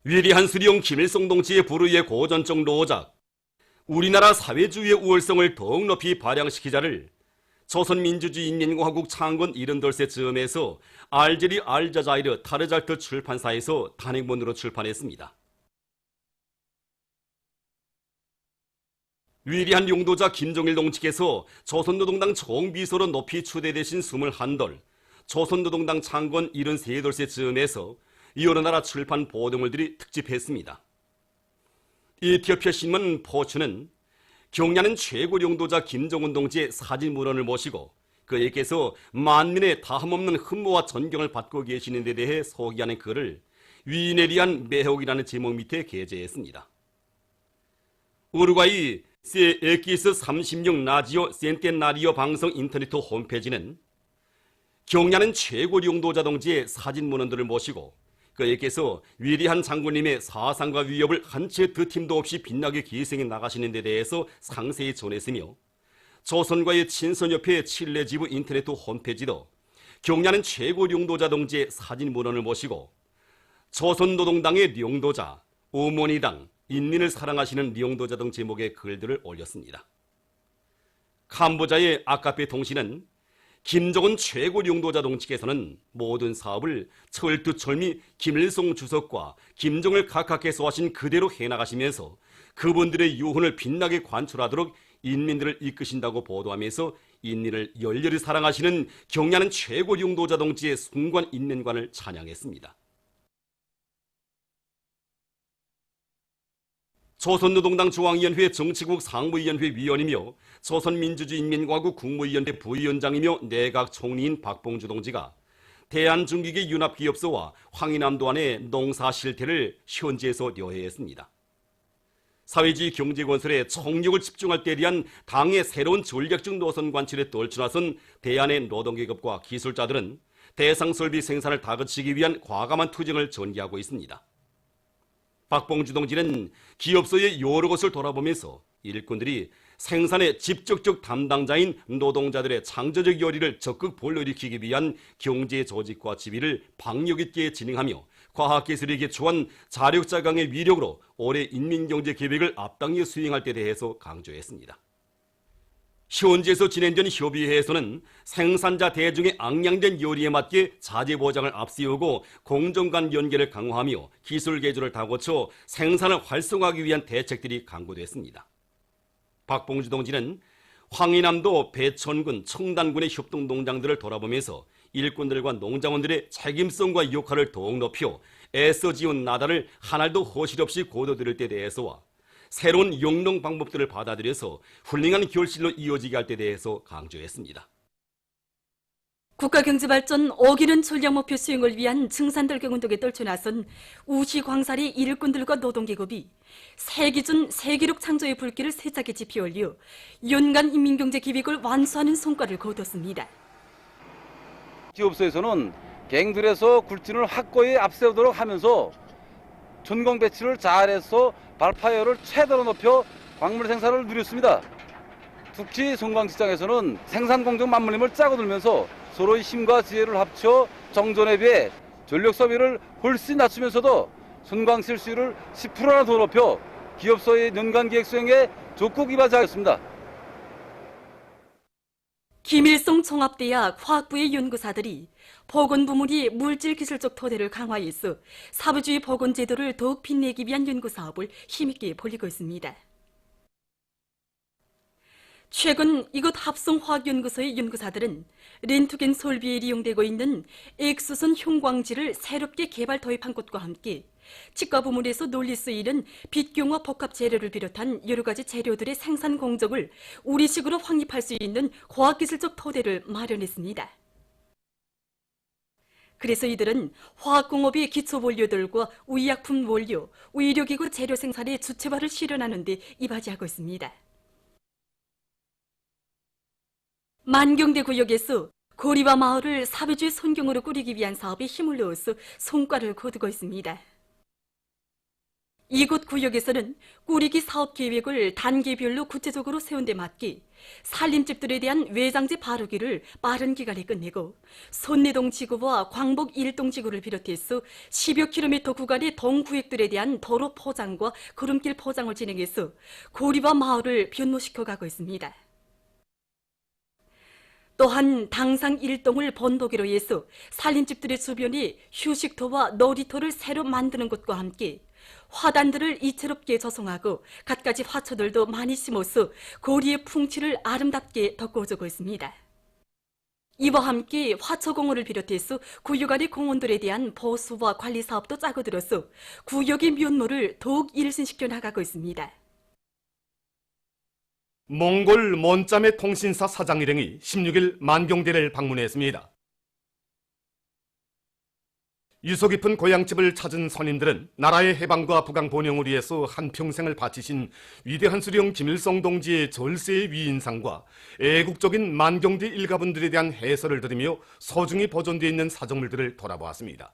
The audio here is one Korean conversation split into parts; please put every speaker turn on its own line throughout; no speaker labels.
위대한 수령 김일성 동지의 불후의 고전적 노작, 우리나라 사회주의의 우월성을 더욱 높이 발扬시키자를 조선민주주의인민공화국 창건 78세 즈음에서 알제리 알자자이르 타르잘트 출판사에서 단행본으로 출판했습니다. 위대한 용도자 김정일 동지께서 조선노동당 총비서로 높이 추대되신 21돌, 조선노동당 창건 73돌세 즈음에서 여러 나라 출판 보도물들이 특집했습니다. 이티오피아 신문 포춘은 경야는 최고 용도자 김정은 동지의 사진 문헌을 모시고 그에게서 만민의 다함없는 흠모와 존경을 받고 계시는 데 대해 소개하는 글을 위인에 대한 매혹이라는 제목 밑에 게재했습니다. 우루과이 세 에키스 36 라지오 센테나리오 방송 인터넷 홈페이지는 경야는 최고 용도자 동지의 사진 문헌들을 모시고 그에게서 위대한 장군님의 사상과 위협을 한 채 드팀도 없이 빛나게 기생해 나가시는 데 대해서 상세히 전했으며, 조선과의 친선협회 칠레 지부 인터넷 홈페이지도 경야는 최고 용도자 동지의 사진 문헌을 모시고 조선노동당의 용도자, 어머니당, 인민을 사랑하시는 용도자 등 제목의 글들을 올렸습니다. 캄보자의 아카페 통신은 김정은 최고 용도자 동지께서는 모든 사업을 철두철미 김일성 주석과 김정을 각하께서 하신 그대로 해나가시면서 그분들의 유훈을 빛나게 관철하도록 인민들을 이끄신다고 보도하면서 인민을 열렬히 사랑하시는 경야는 최고 용도자 동지의 숭고한 인민관을 찬양했습니다. 조선노동당 중앙위원회 정치국 상무위원회 위원이며 조선민주주의인민공화국 국무위원회 부위원장이며 내각 총리인 박봉주 동지가 대한중기계 윤합기업소와 황희남도 안의 농사 실태를 현지에서 료해했습니다. 사회주의 경제건설에 총력을 집중할 때에 대한 당의 새로운 전략적 노선 관철에 떨쳐나선 대한의 노동계급과 기술자들은 대상설비 생산을 다그치기 위한 과감한 투쟁을 전개하고 있습니다. 박봉주 동지는 기업소의 여러 곳을 돌아보면서 일꾼들이 생산의 직접적 담당자인 노동자들의 창조적 열의를 적극 불러일으키기 위한 경제 조직과 지휘를 박력 있게 진행하며 과학기술에 기초한 자력자강의 위력으로 올해 인민경제 계획을 앞당겨 수행할 때 대해서 강조했습니다. 현지에서 진행된 협의회에서는 생산자 대중의 앙양된 열의에 맞게 자재 보장을 앞세우고 공정 간 연계를 강화하며 기술 계조를 다고쳐 생산을 활성화하기 위한 대책들이 강구됐습니다. 박봉주 동지는 황희남도 배천군, 청단군의 협동농장들을 돌아보면서 일꾼들과 농장원들의 책임성과 역할을 더욱 높여 애써 지은 나라를 하나도 허실 없이 거둬들일 때 대해서와 새로운 영농 방법들을 받아들여서 훌륭한 결실로 이어지게 할 때 대해서 강조했습니다.
국가경제발전 어기는 전략목표 수행을 위한 증산돌격운동에 떨쳐나선 우시광살이 일꾼들과 노동계급이 세기준 세기록 창조의 불길을 세차게 지피올려 연간 인민경제 계획을 완수하는 성과를 거뒀습니다.
기업소에서는 갱들에서 굴진을 확고히 앞세우도록 하면서 전공 배치를 잘해서 발파열을 최대로 높여 광물 생산을 누렸습니다. 특히 송광시장에서는 생산 공정 맞물림을 짜고 들면서 서로의 힘과 지혜를 합쳐 정전에 비해 전력 소비를 훨씬 낮추면서도 송광실 수율을 10%나 더 높여 기업소의 연간 계획 수행에 적극 이바지하였습니다.
김일성 종합대학 화학부의 연구사들이 보건부문이 물질기술적 토대를 강화해서 사부주의 보건제도를 더욱 빛내기 위한 연구사업을 힘있게 벌이고 있습니다. 최근 이곳 합성화학연구소의 연구사들은 렌트겐 설비에 이용되고 있는 엑스선 형광지를 새롭게 개발 도입한 것과 함께 치과 부문에서 널리 쓰이는 빛경화 복합 재료를 비롯한 여러 가지 재료들의 생산 공정을 우리식으로 확립할 수 있는 과학기술적 토대를 마련했습니다. 그래서 이들은 화학공업의 기초 원료들과 의약품 원료, 의료기구 재료 생산의 주체화를 실현하는 데 이바지하고 있습니다. 만경대 구역에서 거리와 마을을 사회주의 선경으로 꾸리기 위한 사업에 힘을 넣어서 성과를 거두고 있습니다. 이곳 구역에서는 꾸리기 사업 계획을 단계별로 구체적으로 세운 데 맞게 산림집들에 대한 외장재 바르기를 빠른 기간에 끝내고 손내동 지구와 광복 1동 지구를 비롯해서 10여 킬로미터 구간의 동구역들에 대한 도로 포장과 구름길 포장을 진행해서 고리바 마을을 변모시켜 가고 있습니다. 또한 당상 1동을 번도기로 해서 산림집들의 주변에 휴식터와 놀이터를 새로 만드는 것과 함께 화단들을 이채롭게 조성하고 갖가지 화초들도 많이 심어서 고리의 풍치를 아름답게 덮어주고 있습니다. 이와 함께 화초공원을 비롯해서 구역 안의 공원들에 대한 보수와 관리 사업도 짜고 들어서 구역의 면모를 더욱 일신시켜 나가고 있습니다.
몽골 먼짬의 통신사 사장 일행이 16일 만경대를 방문했습니다. 유서 깊은 고향집을 찾은 선임들은 나라의 해방과 부강 번영을 위해서 한평생을 바치신 위대한 수령 김일성 동지의 절세의 위인상과 애국적인 만경대 일가분들에 대한 해설을 들으며 소중히 보존되어 있는 사정물들을 돌아보았습니다.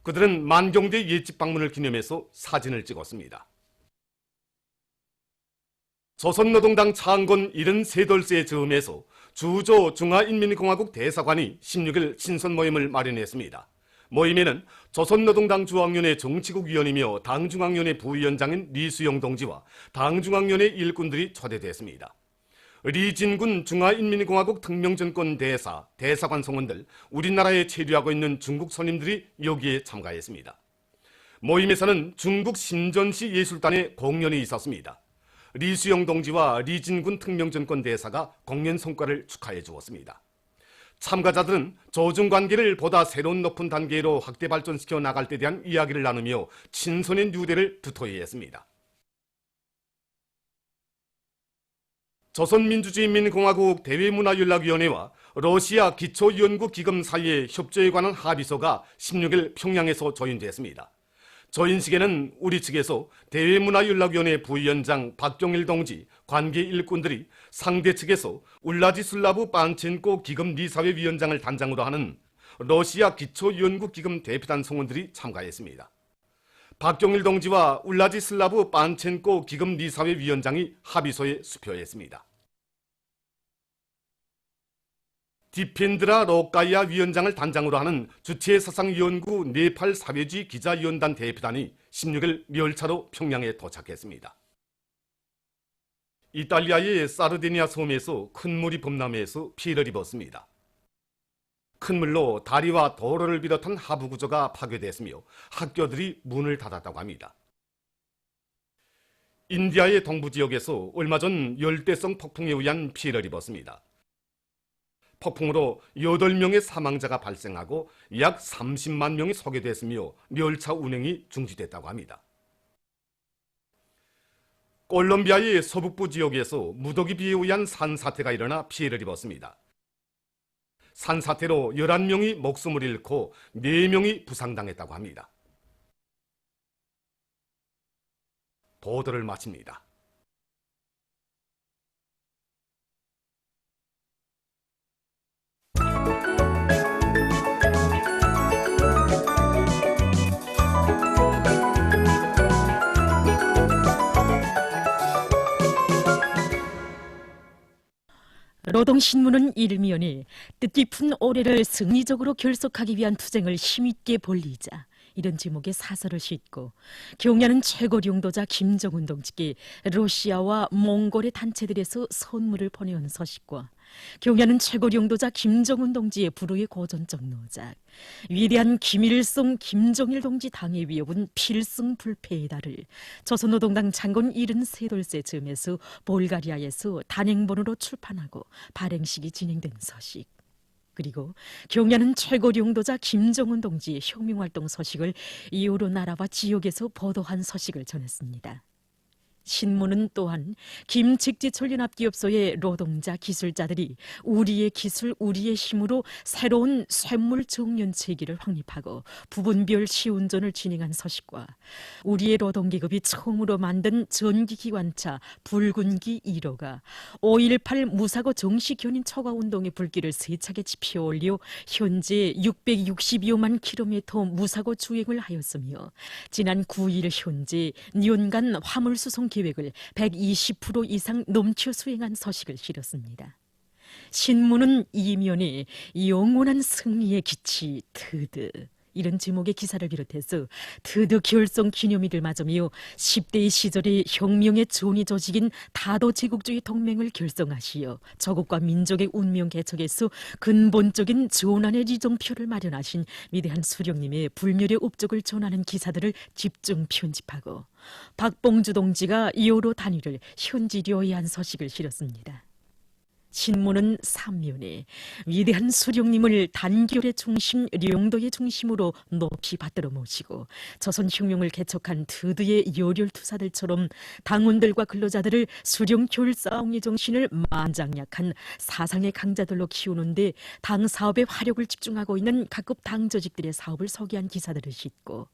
그들은 만경대 옛집 방문을 기념해서 사진을 찍었습니다. 조선노동당 창건 73돌세의 즈음에서 주조 중화인민공화국 대사관이 16일 신선 모임을 마련했습니다. 모임에는 조선노동당 중앙위원회 정치국 위원이며 당중앙위원회 부위원장인 리수영 동지와 당중앙위원회 일꾼들이 초대됐습니다. 리진군 중화인민공화국 특명전권 대사, 대사관 성원들, 우리나라에 체류하고 있는 중국 손님들이 여기에 참가했습니다. 모임에서는 중국 신전시 예술단의 공연이 있었습니다. 리수영 동지와 리진군 특명전권 대사가 공연 성과를 축하해 주었습니다. 참가자들은 조중관계를 보다 새로운 높은 단계로 확대 발전시켜 나갈 때 대한 이야기를 나누며 친선의 뉴대를 두터이 했습니다. 조선민주주의인민공화국 대외문화연락위원회와 러시아 기초연구기금 사이의 협조에 관한 합의서가 16일 평양에서 조인됐습니다. 조인식에는 우리 측에서 대외문화연락위원회 부위원장 박경일 동지, 관계 일꾼들이 상대 측에서 울라지슬라브 판첸코 기금 리사회위원장을 단장으로 하는 러시아 기초연구기금 대표단 성원들이 참가했습니다. 박경일 동지와 울라지슬라브 판첸코 기금 리사회위원장이 합의서에 수표했습니다. 디펜드라 로카이아 위원장을 단장으로 하는 주체사상연구 네팔 사회주의 기자위원단 대표단이 16일 열차로 평양에 도착했습니다. 이탈리아의 사르디니아 섬에서 큰 물이 범람해서 피해를 입었습니다. 큰 물로 다리와 도로를 비롯한 하부 구조가 파괴됐으며 학교들이 문을 닫았다고 합니다. 인디아의 동부 지역에서 얼마 전 열대성 폭풍에 의한 피해를 입었습니다. 폭풍으로 8명의 사망자가 발생하고 약 30만 명이 소개됐으며 열차 운행이 중지됐다고 합니다. 콜롬비아의 서북부 지역에서 무더기 비에 의한 산사태가 일어나 피해를 입었습니다. 산사태로 11명이 목숨을 잃고 4명이 부상당했다고 합니다. 보도를 마칩니다.
노동신문은 일면에 뜻깊은 올해를 승리적으로 결속하기 위한 투쟁을 힘있게 벌리자 이런 제목의 사설을 싣고 경야는 최고 용도자 김정은 동지께 러시아와 몽골의 단체들에서 선물을 보내온 서식과 경야는 최고 용도자 김정은 동지의 불후의 고전적 노작, 위대한 김일성, 김정일 동지 당의 위협은 필승불패의 달을 조선노동당 창건 73돌세 즈음에서 볼가리아에서 단행본으로 출판하고 발행식이 진행된 서식, 그리고 경야는 최고 용도자 김정은 동지의 혁명활동 서식을 이후로 나라와 지역에서 보도한 서식을 전했습니다. 신문은 또한 김직지철 연합기업소의 노동자 기술자들이 우리의 기술 우리의 힘으로 새로운 쇳물 정년 체계를 확립하고 부분별 시운전을 진행한 서식과 우리의 노동기업이 처음으로 만든 전기기관차 붉은기 1호가 5.18 무사고 정시견인 초과운동의 불길을 세차게 지펴올려 현재 662만 킬로미터 무사고 주행을 하였으며 지난 9일 현재 년간 화물수송 계획을 120% 이상 넘쳐 수행한 서식을 실었습니다. 신문은 이면에 영원한 승리의 기치 드드 이런 제목의 기사를 비롯해서 드드 결성 기념일을 맞으며 10대의 시절에 혁명의 전위 조직인 다도제국주의 동맹을 결성하시어 저국과 민족의 운명 개척에서 근본적인 전환의 리정표를 마련하신 위대한 수령님의 불멸의 업적을 전하는 기사들을 집중 편집하고 박봉주 동지가 여러 단위를 현지료의한 서식을 실었습니다. 신문은 3면에 위대한 수령님을 단결의 중심, 령도의 중심으로 높이 받들어 모시고 조선혁명을 개척한 드드의 열혈투사들처럼 당원들과 근로자들을 수령 결사옹의 정신을 만장약한 사상의 강자들로 키우는데 당 사업에 화력을 집중하고 있는 각급 당조직들의 사업을 소개한 기사들을 싣고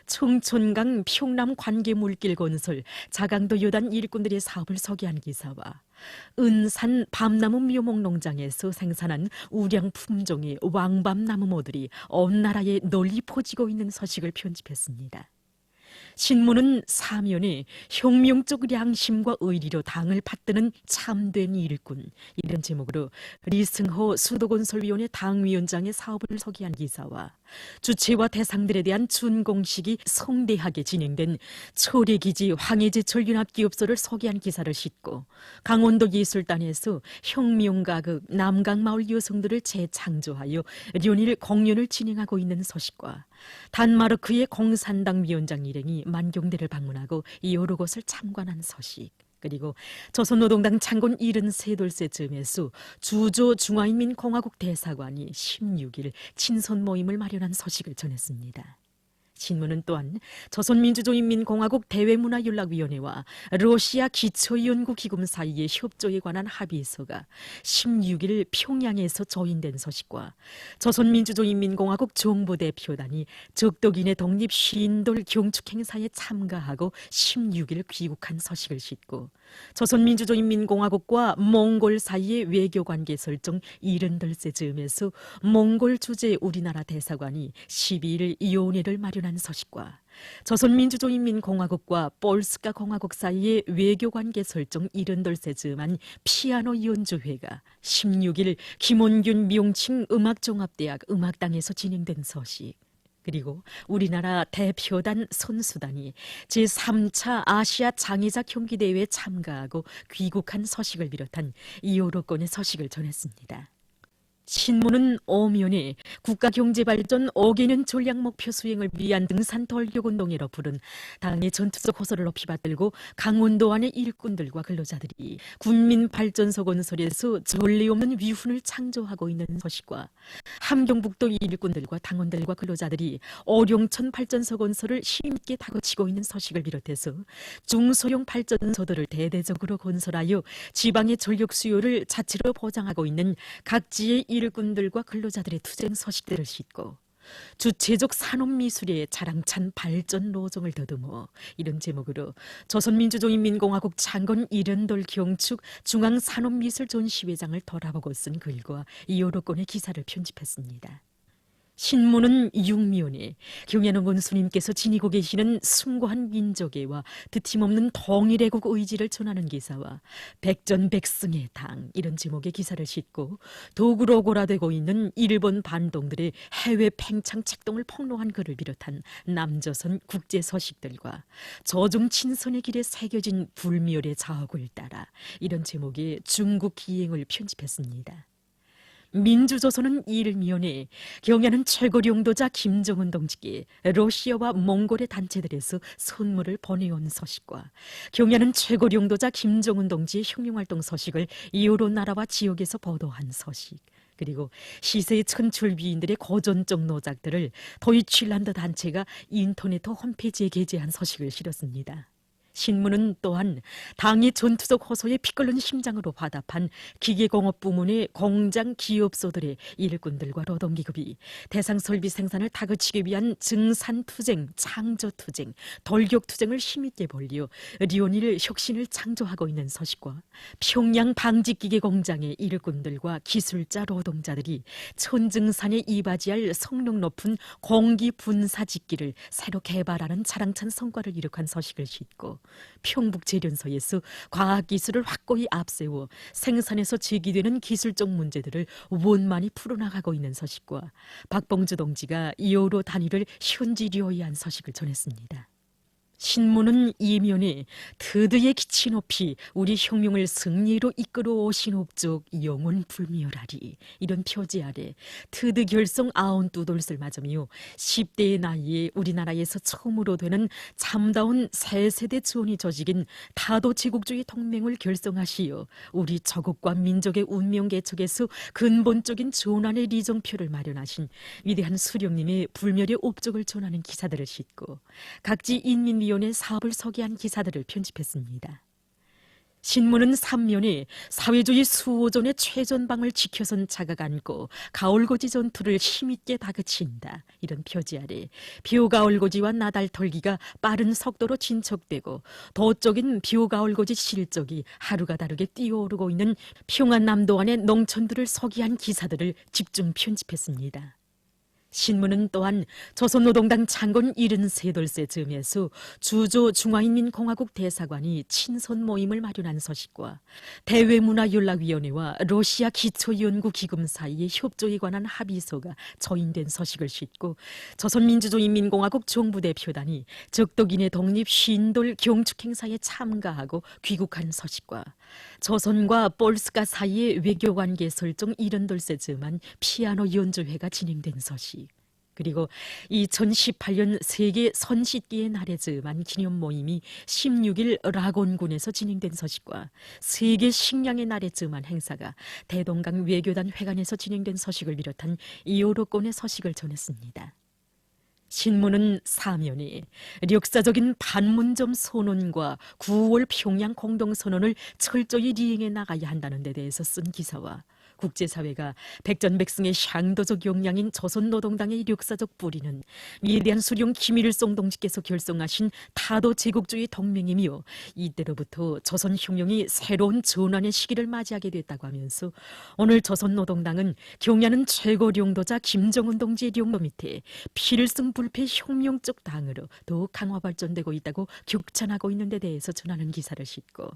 청천강 평남 관계물길 건설, 자강도 여단 일꾼들의 사업을 소개한 기사와 은산 밤나무 묘목 농장에서 생산한 우량 품종의 왕밤나무 모들이 온 나라에 널리 퍼지고 있는 소식을 편집했습니다. 신문은 사면에 혁명적 양심과 의리로 당을 받드는 참된 일꾼 이런 제목으로 리승호 수도건설위원회 당위원장의 사업을 소개한 기사와 주체와 대상들에 대한 준공식이 성대하게 진행된 철의기지 황해제철 연합기업소를 소개한 기사를 싣고 강원도 예술단에서 혁명가극 남강마을 여성들을 재창조하여 연일 공연을 진행하고 있는 소식과 단마르크의 공산당 위원장 일행이 만경대를 방문하고 여러 곳을 참관한 소식 그리고 조선노동당 창건 73돌째쯤에서 주조 중화인민공화국 대사관이 16일 친선 모임을 마련한 소식을 전했습니다. 신문은 또한 조선민주주의인민공화국 대외문화연락위원회와 러시아 기초연구기금 사이의 협조에 관한 합의서가 16일 평양에서 조인된 소식과 조선민주주의인민공화국 정부대표단이 적덕인의 독립 쉰돌 경축행사에 참가하고 16일 귀국한 소식을 싣고 조선민주주의인민공화국과 몽골 사이의 외교관계 설정 70돌째 즈음에서 몽골 주재 우리나라 대사관이 12일 연회를 마련한 소식과 조선민주주의인민공화국과 볼스카 공화국 사이의 외교관계 설정 70돌째 즈음한 피아노 연주회가 16일 김원균 명칭 음악종합대학 음악당에서 진행된 소식 그리고 우리나라 대표단 선수단이 제3차 아시아 장애자 경기대회에 참가하고 귀국한 소식을 비롯한 여러 건의 소식을 전했습니다. 신문은 오면에 국가경제발전 5개년 전략목표 수행을 위한 등산돌격운동회로 부른 당의 전투적 호소를 높이 받들고 강원도 안의 일꾼들과 근로자들이 군민발전소 건설에서 전례 없는 위훈을 창조하고 있는 소식과 함경북도 일꾼들과 당원들과 근로자들이 오룡천 발전소 건설을 힘있게 다그치고 있는 소식을 비롯해서 중소형 발전소들을 대대적으로 건설하여 지방의 전력 수요를 자체로 보장하고 있는 각지의 일꾼들과 근로자들의 투쟁 소식들을 싣고 주체적 산업미술의 자랑찬 발전 노정을 더듬어 이런 제목으로 조선민주주의인민공화국 창건 70돌 경축 중앙산업미술 전시회장을 돌아보고 쓴 글과 여러 건의 기사를 편집했습니다. 신문은 6면에 경연원 군수님께서 지니고 계시는 숭고한 민족애와 드팀없는 통일애국 의지를 전하는 기사와 백전백승의 당 이런 제목의 기사를 싣고 도구로 고라되고 있는 일본 반동들의 해외 팽창 책동을 폭로한 글을 비롯한 남조선 국제 소식들과 조중 친선의 길에 새겨진 불멸의 자업을 따라 이런 제목의 중국 기행을 편집했습니다. 민주조선은 일면에 경야는 최고領도자 김정은 동지께 러시아와 몽골의 단체들에서 선물을 보내온 소식과 경야는 최고領도자 김정은 동지의 혁명활동 소식을 여러 나라와 지역에서 보도한 소식 그리고 시세의 천출비인들의 고전적 노작들을 도이칠란드 단체가 인터넷 홈페이지에 게재한 소식을 실었습니다. 신문은 또한 당의 전투적 호소에 피끓는 심장으로 화답한 기계공업 부문의 공장 기업소들의 일꾼들과 노동기급이 대상 설비 생산을 다그치기 위한 증산투쟁, 창조투쟁, 돌격투쟁을 힘있게 벌려 리온일 혁신을 창조하고 있는 소식과 평양 방직기계공장의 일꾼들과 기술자 노동자들이 천증산에 이바지할 성능 높은 공기분사직기를 새로 개발하는 자랑찬 성과를 이룩한 소식을 싣고 평북재련소에서 과학기술을 확고히 앞세워 생산에서 제기되는 기술적 문제들을 원만히 풀어나가고 있는 소식과 박봉주 동지가 이호로 단위를 현지료에 한 소식을 전했습니다. 신문은 이면에 드드의 기치 높이 우리 혁명을 승리로 이끌어 오신 옵적 영원 불멸하리 이런 표지 아래 드드 결성 92돌을 맞으며 10대의 나이에 우리나라에서 처음으로 되는 참다운 새 세대 지원이 조직인 타도 제국주의 동맹을 결성하시어 우리 저국과 민족의 운명 개척에서 근본적인 전환의 리정표를 마련하신 위대한 수령님의 불멸의 옵적을 전하는 기사들을 싣고 각지 인민위원회 사업을 소개한 기사들을 편집했습니다. 신문은 3면에 사회주의 수호전의 최전방을 지켜선 자각 안고 가올고지 전투를 힘있게 다그친다. 이런 표지 아래 비오가올고지와 나달 털기가 빠른 속도로 진척되고 도적인 비오가올고지 실적이 하루가 다르게 뛰어오르고 있는 평안남도안의 농촌들을 소개한 기사들을 집중 편집했습니다. 신문은 또한 조선노동당 창건 73돌째 즈음에서 주조 중화인민공화국 대사관이 친선 모임을 마련한 소식과 대외문화연락위원회와 러시아 기초연구기금 사이의 협조에 관한 합의서가 저인된 소식을 싣고 조선민주주의인민공화국 정부대표단이 적덕인의 독립 50돌 경축행사에 참가하고 귀국한 소식과 조선과 볼스카 사이의 외교관계 설정 70돌째 즈음한 피아노 연주회가 진행된 소식, 그리고 2018년 세계 선짓기의 날에 즈음한 기념 모임이 16일 라곤군에서 진행된 소식과 세계 식량의 날에 즈음한 행사가 대동강 외교단 회관에서 진행된 소식을 비롯한 이호로권의 소식을 전했습니다. 신문은 사면에 역사적인 판문점 선언과 9월 평양 공동선언을 철저히 리행해 나가야 한다는 데 대해서 쓴 기사와 국제사회가 백전백승의 향도적 역량인 조선노동당의 역사적 뿌리는 위대한 수령 김일성 동지께서 결성하신 타도 제국주의 동맹이며 이때로부터 조선혁명이 새로운 전환의 시기를 맞이하게 됐다고 하면서 오늘 조선노동당은 경야는 최고領導자 김정은 동지의領導밑에 필승불패 혁명적 당으로 더욱 강화 발전되고 있다고 격찬하고 있는 데 대해서 전하는 기사를 싣고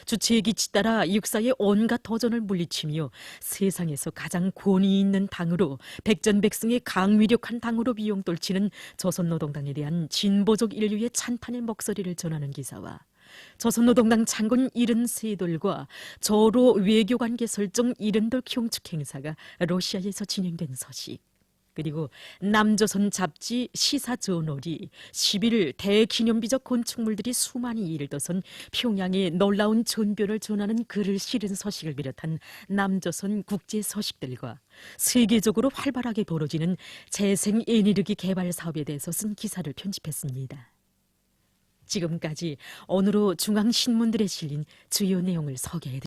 주체의 기치 따라 역사의 온갖 도전을 물리치며 세상에서 가장 권위 있는 당으로 백전백승의 강위력한 당으로 비용돌치는 조선노동당에 대한 진보적 인류의 찬탄의 목소리를 전하는 기사와 조선노동당 창건 73돌과 저로 외교관계 설정 70돌 경축 행사가 러시아에서 진행된 소식, 그리고 남조선 잡지 시사저널이 10일 대기념비적 건축물들이 수많이 일도선 평양의 놀라운 전변을 전하는 글을 실은 소식을 비롯한 남조선 국제 소식들과 세계적으로 활발하게 벌어지는 재생 에너지 개발 사업에 대해서 쓴 기사를 편집했습니다. 지금까지 오늘로 중앙신문들에 실린 주요 내용을 소개해드렸습니다.